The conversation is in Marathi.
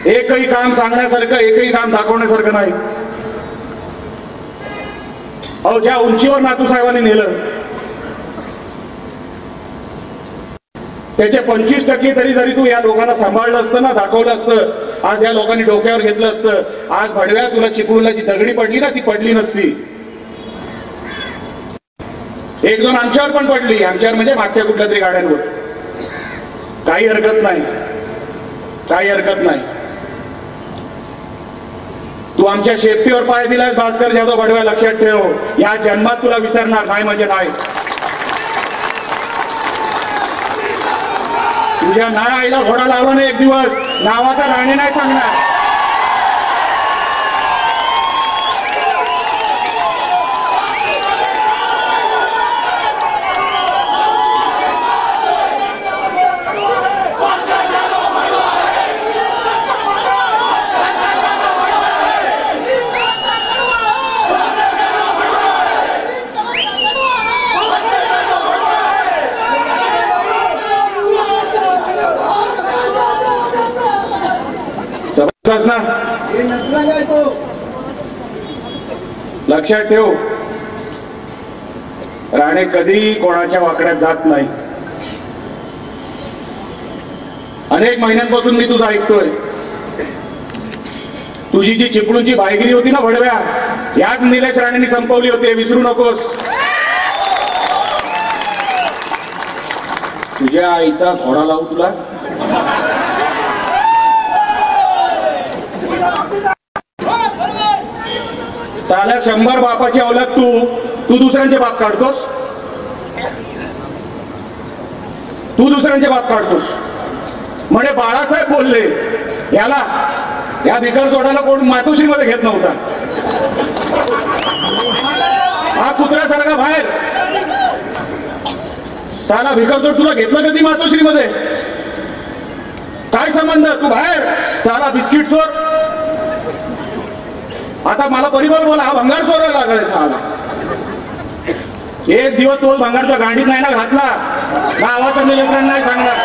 एकही काम सांगण्यासारखं, एकही काम दाखवण्यासारखं नाही. अहो, ज्या उंचीवर नातूसाहेबांनी नेलं त्याचे 25% तरी जरी तू या लोकांना सांभाळलं असतं ना, दाखवलं असतं, आज या लोकांनी डोक्यावर घेतलं असतं, आज भडव्या तुला चिपळूणला जी दगडी पडली ना ती पडली नसती. एक दोन आमच्यावर पण पडली, आमच्यावर म्हणजे मागच्या कुठल्या तरी गाड्यांवर. काही हरकत नाही, काही हरकत नाही. तू आमच्या शेपटीवर पाय दिलास भास्कर जाधव भडव्या, लक्षात ठेव. या जन्मात तुला विसरणार नाही म्हणजे नाही. तुझ्या नाना आईला घोडा लावला नाही एक दिवस, नावाचा राणे नाही सांगणार. ना लक्षात ठेव, राणे कधी कोणाच्या वाकड्यात जात नाही. अनेक महिन्यांपासून मी तुझं ऐकतोय. तुझी जी चिपळूणची बायगिरी होती ना भडव्या, याच निलेश राणेंनी संपवली होती, विसरू नकोस. तुझ्या आईचा घोडा लावू तुला. साल्या 100 बापाची औलाद तू दुसऱ्यांचे बाप काढतोस. तू दुसऱ्यांचे बाप काढतोस. म्हणे बाळासाहेब बोलले याला, या भिकार जोडाला कोण मातोश्रीमध्ये घेत नव्हता. हा कुत्र्यासारखा बाहेर. साला भिकार जोड तुला घेतलं कधी मातोश्रीमध्ये? काय संबंध? तू बाहेर. साला बिस्किट चोर. आता मला परिबळ बोला, हा भंगार चोरायला लागलाय साला. एक दिवस तो भंगारच्या गांडीत नाही ना घातला, गावाचा निलेश राणे नाही सांगणार.